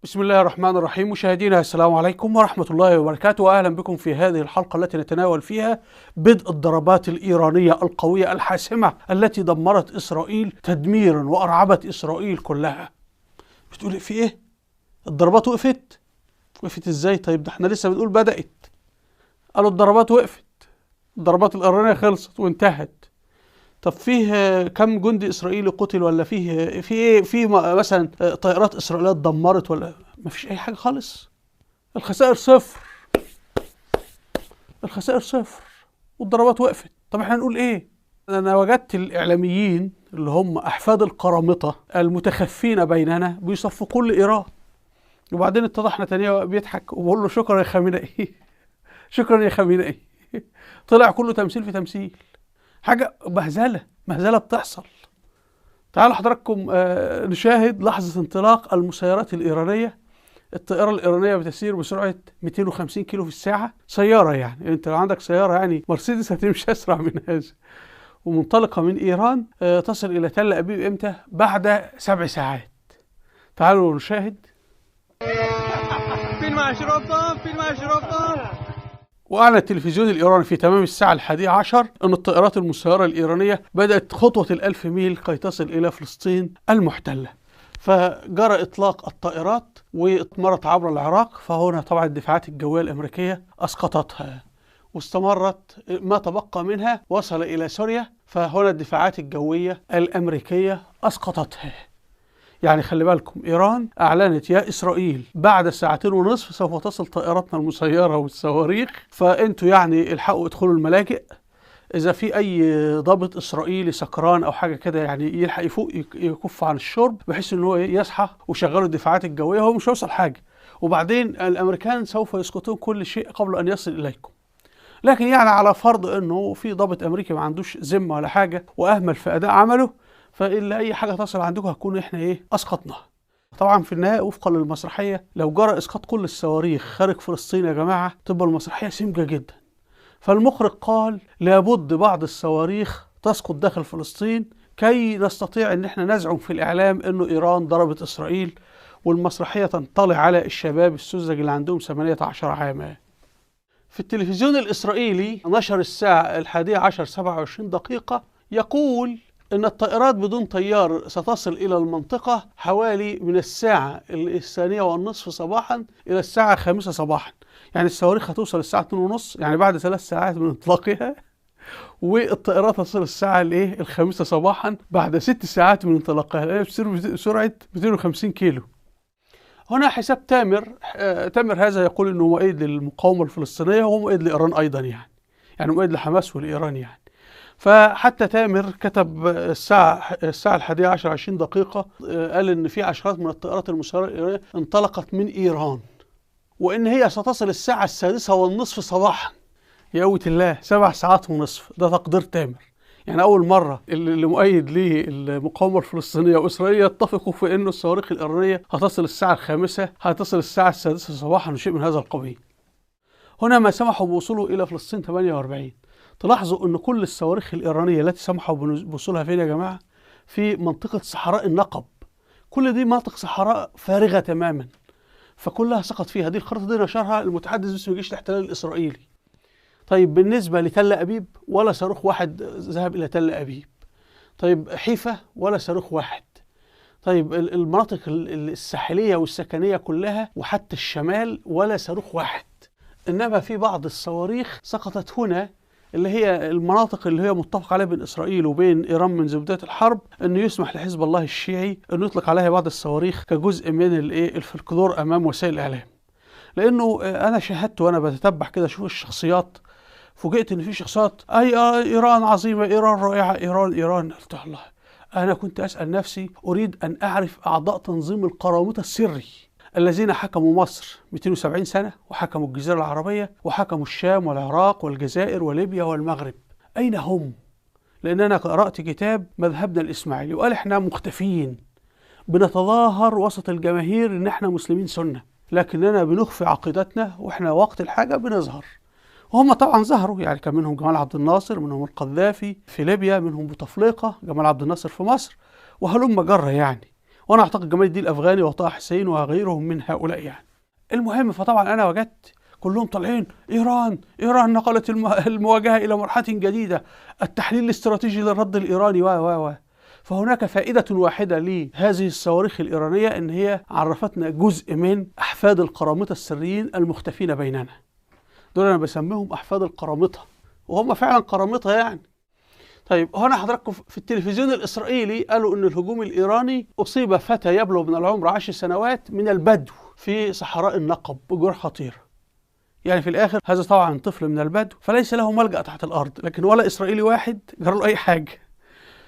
بسم الله الرحمن الرحيم. مشاهدينا السلام عليكم ورحمة الله وبركاته، وأهلا بكم في هذه الحلقة التي نتناول فيها بدء الضربات الإيرانية القوية الحاسمة التي دمرت إسرائيل تدميرا وأرعبت إسرائيل كلها. بتقول في إيه؟ الضربات وقفت؟ وقفت إزاي؟ طيب ده احنا لسه بنقول بدأت. قالوا الضربات وقفت، الضربات الإيرانية خلصت وانتهت. طب فيه كم جندي إسرائيلي قتل، ولا فيه مثلا طائرات إسرائيلية اتدمرت، ولا ما فيش أي حاجة خالص؟ الخسائر صفر، الخسائر صفر والضربات وقفت. طب احنا نقول ايه؟ انا وجدت الاعلاميين اللي هم احفاد القرامطة المتخفين بيننا بيصفقوا لايران، وبعدين اتضح نتنياهو بيضحك وبقول له شكرا يا خامنئي شكرا يا خامنئي. طلع كله تمثيل في تمثيل، حاجة مهزلة بتحصل. تعالوا حضراتكم نشاهد لحظة انطلاق المسيرات الإيرانية. الطائرة الإيرانية بتسير بسرعة 250 كيلو في الساعة، سيارة يعني أنت لو عندك سيارة يعني مرسيدس هتمشي أسرع من هذا، ومنطلقة من إيران تصل إلى تل أبيب إمتى؟ بعد 7 ساعات. تعالوا نشاهد. وأعلن التلفزيون الإيراني في تمام الساعة 11 أن الطائرات المسيرة الإيرانية بدأت خطوة ال1000 ميل كي تصل إلى فلسطين المحتلة. فجرى إطلاق الطائرات واتمرت عبر العراق، فهنا طبعا الدفاعات الجوية الأمريكية أسقطتها، واستمرت ما تبقى منها وصل إلى سوريا، فهنا الدفاعات الجوية الأمريكية أسقطتها. يعني خلي بالكم، إيران أعلنت يا إسرائيل بعد 2.5 ساعات سوف تصل طائراتنا المسيرة والصواريخ، فأنتوا يعني الحقوا ادخلوا الملاجئ. إذا في أي ضابط إسرائيلي سكران أو حاجة كده يعني يلحق يفوق يكف عن الشرب، بحيث إن هو يصحى وشغلوا الدفاعات الجوية. هو مش هيوصل حاجة، وبعدين الأمريكان سوف يسقطون كل شيء قبل أن يصل إليكم. لكن يعني على فرض إنه في ضابط أمريكي ما عندوش ذمة ولا حاجة وأهمل في أداء عمله، فإلا أي حاجة تصل عندكم هتكون إحنا أسقطناها. طبعا في النهاية وفقا للمسرحية، لو جرى إسقاط كل الصواريخ خارج فلسطين يا جماعة تبقى المسرحية سمجة جدا. فالمخرج قال لابد بعض الصواريخ تسقط داخل فلسطين كي نستطيع ان احنا نزعم في الاعلام انه ايران ضربت اسرائيل، والمسرحية تنطلي على الشباب السذج اللي عندهم 18 عاما. في التلفزيون الاسرائيلي نشر الساعة 11 27 دقيقة يقول ان الطائرات بدون طيار ستصل الى المنطقة حوالي من الساعة 1:30 صباحا الى الساعة 5 صباحا. يعني الصواريخ هتوصل الساعة 2:30، يعني بعد 3 ساعات من انطلاقها، والطائرات تصل الساعة 5 صباحا بعد 6 ساعات من انطلاقها، لأنها بتسير بسرعة 250 كيلو. هنا حساب تامر هذا يقول انه مؤيد للمقاومة الفلسطينية وهو مؤيد لإيران أيضا، يعني مؤيد لحماس ولإيران يعني. فحتى تامر كتب الساعة 11 20 دقيقة قال ان في عشرات من الطائرات المسيرة الإيرانية انطلقت من إيران، وإن هي ستصل الساعة 6:30 صباحا. يا قوة الله، 7 ساعات ونصف، ده تقدير تامر. يعني أول مرة اللي مؤيد ليه المقاومة الفلسطينية وإسرائيل يتفقوا في إنه الصواريخ الإيرانية هتصل الساعة 5، هتصل الساعة 6 صباحا وشيء من هذا القبيل. هنا ما سمحوا بوصوله إلى فلسطين 48. تلاحظوا أن كل الصواريخ الإيرانية التي سمحوا بوصولها فين يا جماعة؟ في منطقة صحراء النقب. كل دي مناطق صحراء فارغة تماما، فكلها سقط فيها. دي الخريطة دي نشرها المتحدث باسم جيش الاحتلال الإسرائيلي. طيب بالنسبة لتل أبيب، ولا صاروخ واحد ذهب إلى تل أبيب. طيب حيفا، ولا صاروخ واحد. طيب المناطق الساحلية والسكنية كلها وحتى الشمال، ولا صاروخ واحد. إنما في بعض الصواريخ سقطت هنا، اللي هي المناطق اللي هي متفق عليها بين إسرائيل وبين إيران منذ بداية الحرب، أنه يسمح لحزب الله الشيعي أنه يطلق عليها بعض الصواريخ كجزء من الفلكلور أمام وسائل الإعلام. لأنه أنا شاهدت وأنا بتتبع كده أشوف الشخصيات، فوجئت ان في شخصيات ايران عظيمه، ايران رائعه، ايران. قلت الله، انا كنت اسال نفسي اريد ان اعرف اعضاء تنظيم القرامطه السري الذين حكموا مصر 270 سنه، وحكموا الجزيره العربيه، وحكموا الشام والعراق والجزائر وليبيا والمغرب. اين هم؟ لان انا قرات كتاب مذهبنا الاسماعيلي وقال احنا مختفيين، بنتظاهر وسط الجماهير ان احنا مسلمين سنه، لكننا بنخفي عقيدتنا، واحنا وقت الحاجه بنظهر. وهم طبعا ظهروا، يعني كان منهم جمال عبد الناصر، منهم القذافي في ليبيا، منهم بوتفليقة، جمال عبد الناصر في مصر، وهلم جرة يعني. وأنا أعتقد جمال الدين الأفغاني وطه حسين وغيرهم من هؤلاء يعني. المهم، فطبعا أنا وجدت كلهم طالعين إيران نقلت المواجهة إلى مرحلة جديدة، التحليل الاستراتيجي للرد الإيراني و فهناك فائدة واحدة لهذه الصواريخ الإيرانية، إن هي عرفتنا جزء من أحفاد القرامطة السريين المختفين بيننا. دول أنا بسميهم أحفاد القرامطة، وهم فعلا قرامطة يعني. طيب، هنا حضراتكم في التلفزيون الإسرائيلي قالوا إن الهجوم الإيراني أصيب فتى يبلغ من العمر 10 سنوات من البدو في صحراء النقب بجروح خطيرة. يعني في الآخر هذا طبعا طفل من البدو، فليس له ملجأ تحت الأرض، لكن ولا إسرائيلي واحد جرى له أي حاجة.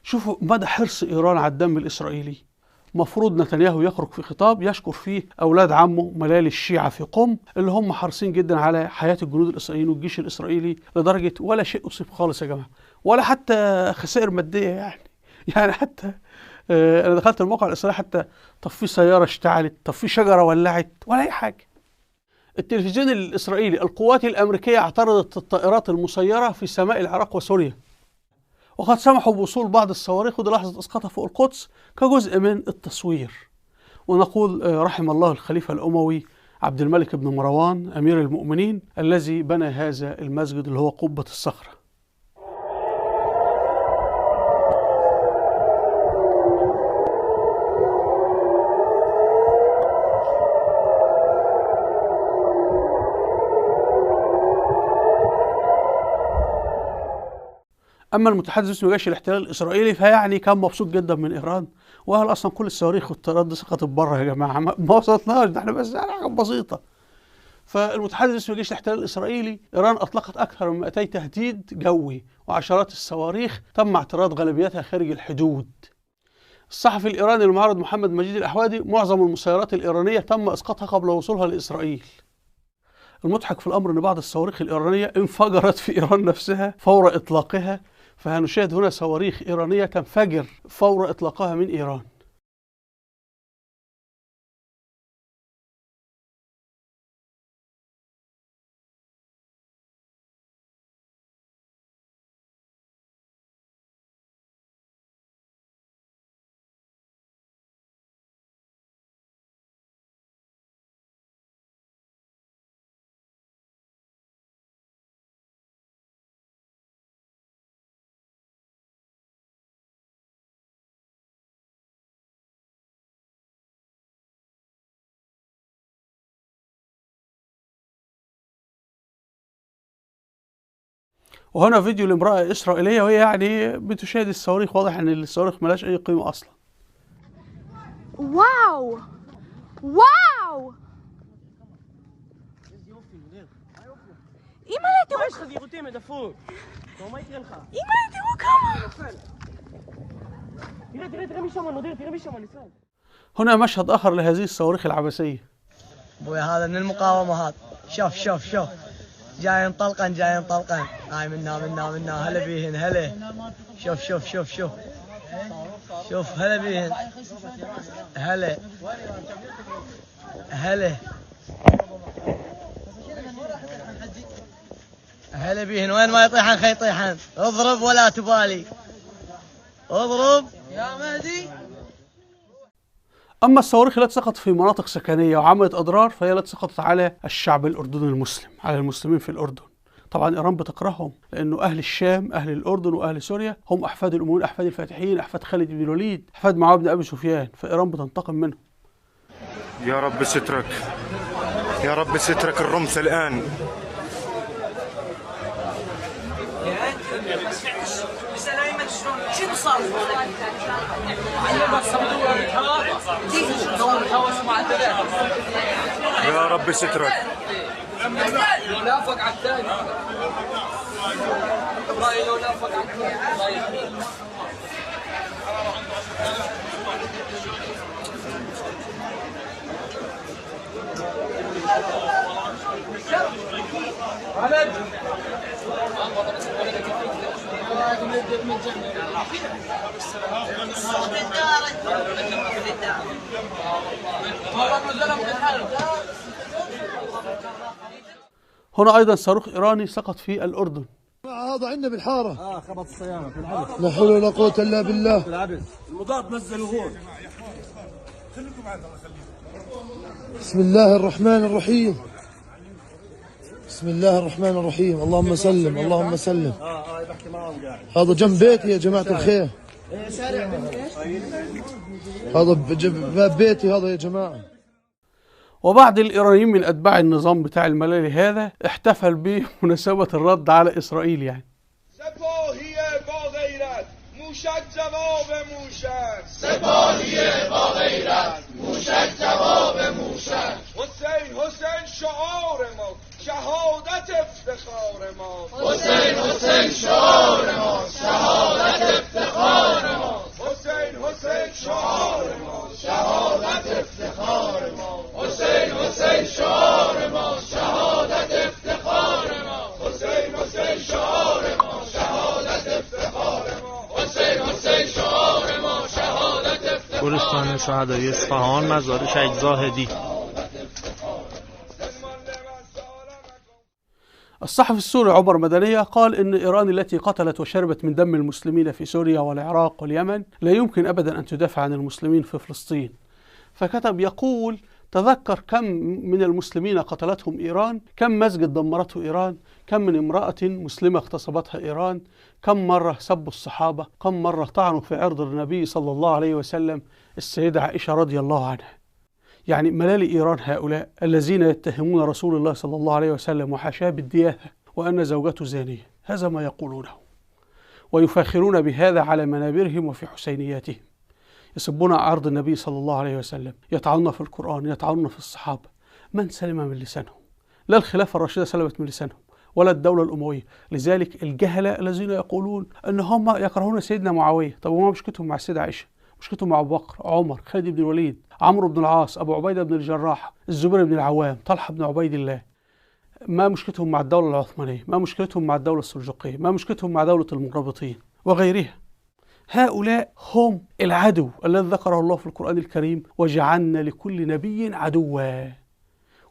شوفوا مدى حرص إيران على الدم الإسرائيلي. مفروض نتنياهو يخرج في خطاب يشكر فيه أولاد عمه ملالي الشيعة في قم، اللي هم حريصين جدا على حياة الجنود الإسرائيليين والجيش الإسرائيلي، لدرجة ولا شيء أصيب خالص يا جماعة، ولا حتى خسائر مادية يعني حتى أنا دخلت الموقع الإسرائيلي، حتى طب في سيارة اشتعلت، طب في شجرة ولعت، ولا أي حاجة. التلفزيون الإسرائيلي: القوات الأمريكية اعترضت الطائرات المسيرة في سماء العراق وسوريا، وقد سمحوا بوصول بعض الصواريخ، ودي لحظة إسقاطها فوق القدس كجزء من التصوير. ونقول رحم الله الخليفة الأموي عبد الملك بن مروان أمير المؤمنين الذي بنى هذا المسجد اللي هو قبة الصخرة. أما المتحدث باسم جيش الاحتلال الإسرائيلي فيعني كان مبسوط جدا من إيران، وقال أصلا كل الصواريخ والطيارات دي سقطت بره يا جماعة، ما وصلتناش، ده احنا بس يعني حاجة بسيطة. فالمتحدث باسم جيش الاحتلال الإسرائيلي: إيران أطلقت أكثر من 200 تهديد جوي وعشرات الصواريخ تم اعتراض غالبيتها خارج الحدود. الصحفي الإيراني المعارض محمد مجيد الأحوادي: معظم المسيرات الإيرانية تم إسقاطها قبل وصولها لإسرائيل. المضحك في الأمر أن بعض الصواريخ الإيرانية انفجرت في إيران نفسها فور إطلاقها، فهنشاهد هنا صواريخ إيرانية تنفجر فور إطلاقها من إيران. وهنا فيديو لامرأة إسرائيلية وهي يعني بتشاهد الصواريخ، واضح إن الصواريخ ملاش أي قيمة أصلا. واو واو هنا مشهد آخر لهذه الصواريخ العبثية. ابوي هذا من المقاومة هذا، شوف جاي طلقا هاي منا هلا بيهن هلا، شوف هلا بيهن هلا بيهن، وين ما يطيحن خي يطيحن، اضرب ولا تبالي، اضرب يا مهدي. أما الصواريخ التي سقطت في مناطق سكنية وعملت أضرار فهي التي سقطت على الشعب الأردني المسلم، على المسلمين في الأردن. طبعا إيران بتكرههم، لأنه أهل الشام، أهل الأردن وأهل سوريا هم أحفاد الأمويين، أحفاد الفاتحين، أحفاد خالد بن الوليد، أحفاد معاوية بن أبي سفيان، فإيران بتنتقم منهم. يا رب سترك، يا رب سترك الرمث الآن. يا رب سترك. لو نافق على الثاني ابراهيم، لو نافق على الثاني. هنا أيضا صاروخ إيراني سقط في الأردن. هذا عندنا بالحارة. خبط السيارة في العبس. لا حول ولا قوة إلا بالله. المضاد نزلوا هون. بسم الله الرحمن الرحيم. بسم الله الرحمن الرحيم. اللهم سلم اللهم سلم. هذا جنب بيتي يا جماعة الخير. هذا باب بيتي هذا يا جماعة. وبعض الإيرانيين من أتباع النظام بتاع الملالي هذا احتفل بمناسبة الرد على إسرائيل يعني. سپاهی با غیرت موشک جواب موشک سپاهی با غیرت موشک جواب موشک حسین حسین شعار ما شهادت افتخار ما حسین حسین شعار ما شهادت افتخار ما حسین حسین شعار ما شهادت افتخار ما حسین حسین شعار ما شهادت افتخار ما حسین حسین شعار ما شهادت افتخار ما حسین حسین شعار ما شهادت افتخار گلستان شهدای اصفهان مزار شهید زاهدی. الصحفي السوري عمر مدنية قال إن إيران التي قتلت وشربت من دم المسلمين في سوريا والعراق واليمن لا يمكن أبدا أن تدافع عن المسلمين في فلسطين. فكتب يقول: تذكر كم من المسلمين قتلتهم إيران، كم مسجد دمرته إيران، كم من امرأة مسلمة اغتصبتها إيران، كم مرة سبوا الصحابة، كم مرة طعنوا في عرض النبي صلى الله عليه وسلم السيدة عائشة رضي الله عنها. يعني ملالي إيران هؤلاء الذين يتهمون رسول الله صلى الله عليه وسلم وحاشاه بالدياثة وأن زوجته زانية، هذا ما يقولونه، ويفاخرون بهذا على منابرهم وفي حسينياتهم، يسبون عرض النبي صلى الله عليه وسلم، يطعنون في القرآن، يطعنون في الصحابة. من سلم من لسانهم؟ لا الخلافة الراشدة سلمت من لسانهم ولا الدولة الأموية. لذلك الجهلة الذين يقولون أن هم يكرهون سيدنا معاوية، طب وما مشكلتهم مع السيدة عائشة؟ مشكلتهم مع أبو بكر، عمر، خالد بن الوليد، عمرو بن العاص، أبو عبيدة بن الجراح، الزبير بن العوام، طلحة بن عبيد الله. ما مشكلتهم مع الدولة العثمانية؟ ما مشكلتهم مع الدولة السلجوقية؟ ما مشكلتهم مع دولة المرابطين وغيرها؟ هؤلاء هم العدو الذي ذكره الله في القرآن الكريم: وجعلنا لكل نبي عدوا.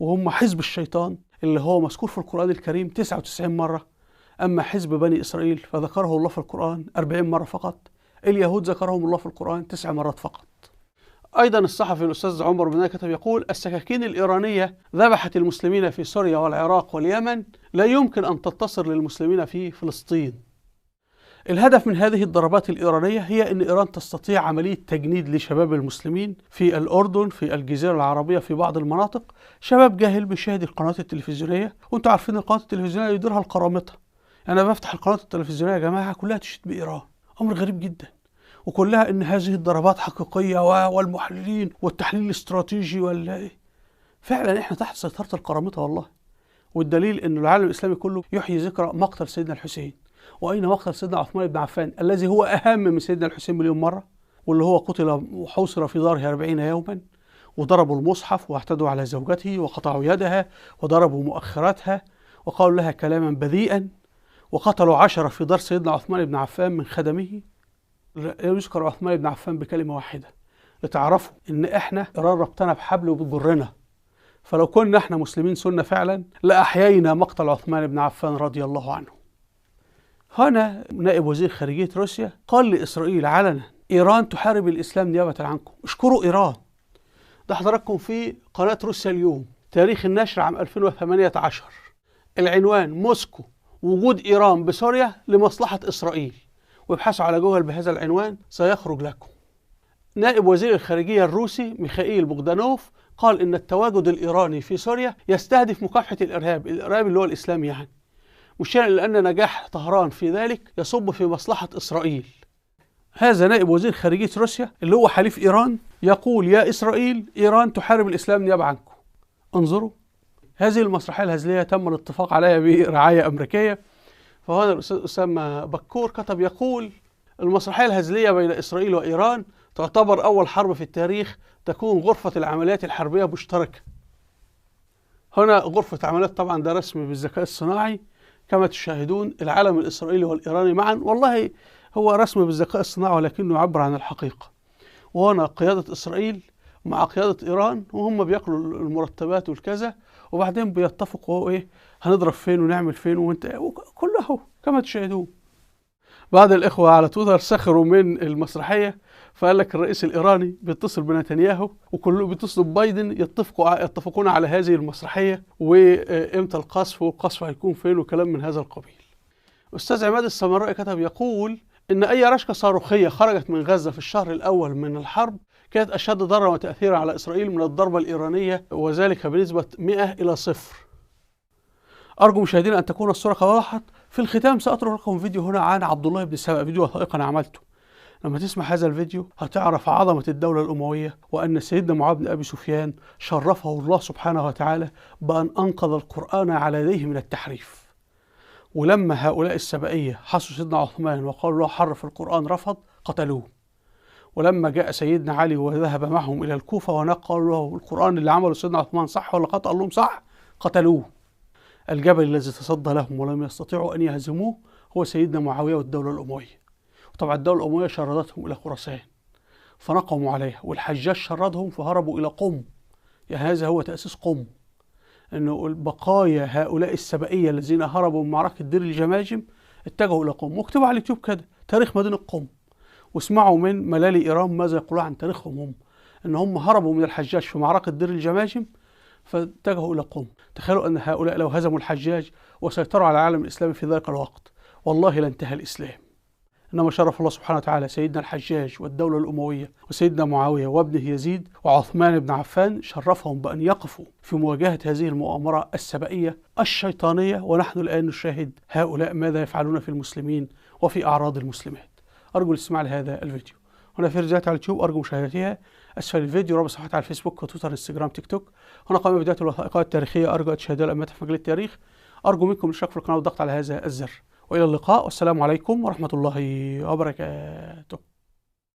وهم حزب الشيطان اللي هو مذكور في القرآن الكريم 99 مرة. أما حزب بني إسرائيل فذكره الله في القرآن 40 مرة فقط. اليهود ذكرهم الله في القرآن 9 مرات فقط. أيضا الصحفي الأستاذ عمر بن كتب يقول: السكاكين الإيرانية ذبحت المسلمين في سوريا والعراق واليمن، لا يمكن أن تتصل للمسلمين في فلسطين. الهدف من هذه الضربات الإيرانية هي أن إيران تستطيع عملية تجنيد لشباب المسلمين في الأردن، في الجزيرة العربية، في بعض المناطق، شباب جاهل بيشاهد القنوات التلفزيونية، وانتم عارفين القنوات التلفزيونية يديرها القرامطة. أنا بفتح القنوات التلفزيونية يا جماعة كلها تشهد بإيران، أمر غريب جدا، وكلها ان هذه الضربات حقيقيه والمحللين والتحليل الاستراتيجي ولا ايه. فعلا احنا تحت سيطره القرامطه والله. والدليل ان العالم الاسلامي كله يحيي ذكرى مقتل سيدنا الحسين. واين مقتل سيدنا عثمان بن عفان الذي هو اهم من سيدنا الحسين مليون مره، واللي هو قتل وحوصر في داره 40 يوما، وضربوا المصحف واعتدوا على زوجته وقطعوا يدها وضربوا مؤخراتها وقالوا لها كلاما بذيئا، وقتلوا 10 في دار سيدنا عثمان بن عفان من خدمه. يذكر عثمان بن عفان بكلمة واحدة لتعرفوا إن إحنا إيران ربطنا بحبل وبتجرنا. فلو كنا إحنا مسلمين سنة فعلا لأحيينا مقتل عثمان بن عفان رضي الله عنه. هنا نائب وزير خارجية روسيا قال لإسرائيل علنا: إيران تحارب الإسلام نيابة عنكم، اشكروا إيران. ده حضراتكم في قناة روسيا اليوم، تاريخ النشر عام 2018. العنوان: موسكو وجود إيران بسوريا لمصلحة إسرائيل، وابحثوا على جوجل بهذا العنوان سيخرج لكم. نائب وزير الخارجية الروسي ميخائيل بوغدانوف قال إن التواجد الإيراني في سوريا يستهدف مكافحة الإرهاب اللي هو الإسلامي يعني، مشيرا إلى أن نجاح طهران في ذلك يصب في مصلحة إسرائيل. هذا نائب وزير خارجية روسيا اللي هو حليف إيران يقول: يا إسرائيل، إيران تحارب الإسلام نيابة عنكم. انظروا، هذه المسرحية الهزلية تم الاتفاق عليها برعاية أمريكية. فهنا الأستاذ أسامة بكور كتب يقول: المسرحية الهزلية بين إسرائيل وإيران تعتبر أول حرب في التاريخ تكون غرفة العمليات الحربية مشتركة. هنا غرفة عمليات طبعا ده رسم بالذكاء الصناعي كما تشاهدون، العلم الإسرائيلي والإيراني معا، والله هو رسم بالذكاء الصناعي ولكنه يعبر عن الحقيقة. وهنا قيادة إسرائيل مع قيادة إيران وهم بياكلوا المرتبات والكذا، وبعدين بيتفقوا إيه هنضرب فين ونعمل فين وانت كله كما تشاهدون. بعض الإخوة على تويتر سخروا من المسرحية فقال لك الرئيس الإيراني بيتصل بنتنياهو وكله بيتصلوا ببايدن، يتفقون على هذه المسرحية وإمتى القصف والقصف هيكون فين وكلام من هذا القبيل. أستاذ عماد السمرائي كتب يقول إن أي رشقة صاروخية خرجت من غزة في الشهر الأول من الحرب كانت أشد ضررا وتأثيرا على إسرائيل من الضربة الإيرانية، وذلك بنسبة 100-0. أرجو مشاهدينا أن تكون الصورة وضحت. في الختام سأترك لكم فيديو هنا عن عبد الله بن سبأ، فيديو وثائقي أنا عملته. لما تسمع هذا الفيديو هتعرف عظمة الدولة الأموية، وأن سيدنا معاذ بن أبي سفيان شرفه الله سبحانه وتعالى بأن أنقذ القرآن على يديه من التحريف. ولما هؤلاء السبائية حصوا سيدنا عثمان وقالوا له حرف القرآن رفض، قتلوه. ولما جاء سيدنا علي وذهب معهم إلى الكوفة ونقلوا له القرآن اللي عمله سيدنا عثمان صح ولا خطأ، قال لهم صح، قتلوه. الجبل الذي تصدى لهم ولم يستطيعوا أن يهزموه هو سيدنا معاوية والدولة الأموية. وطبعا الدولة الأموية شردتهم إلى خراسان فنقموا عليها، والحجاج شردهم فهربوا إلى قم. يعني هذا هو تأسيس قم، أنه بقايا هؤلاء السبائية الذين هربوا من معركة دير الجماجم اتجهوا إلى قم. واكتبوا على اليوتيوب كده تاريخ مدينة قم، واسمعوا من ملالي إيران ماذا يقولون عن تاريخهم هم، أن هم هربوا من الحجاج في معركة دير الجماجم فاتجهوا إلى قم. تخيلوا أن هؤلاء لو هزموا الحجاج وسيطروا على العالم الإسلامي في ذلك الوقت والله لانتهى الإسلام. إنما شرف الله سبحانه وتعالى سيدنا الحجاج والدولة الأموية وسيدنا معاوية وابنه يزيد وعثمان بن عفان، شرفهم بأن يقفوا في مواجهة هذه المؤامرة السبائية الشيطانية. ونحن الآن نشاهد هؤلاء ماذا يفعلون في المسلمين وفي أعراض المسلمات. أرجو الاستماع لهذا الفيديو. هنا في رجالات على اليوتيوب أرجو مشاهدتها. أسفل الفيديو رابط صفحات على الفيسبوك وتويتر انستجرام تيك توك. هنا قائمة فيديوهات الوثائقيات التاريخية أرجو أن تشاهدوها لأمتها في مجال التاريخ. أرجو منكم الاشتراك في القناة والضغط على هذا الزر. وإلى اللقاء والسلام عليكم ورحمة الله وبركاته.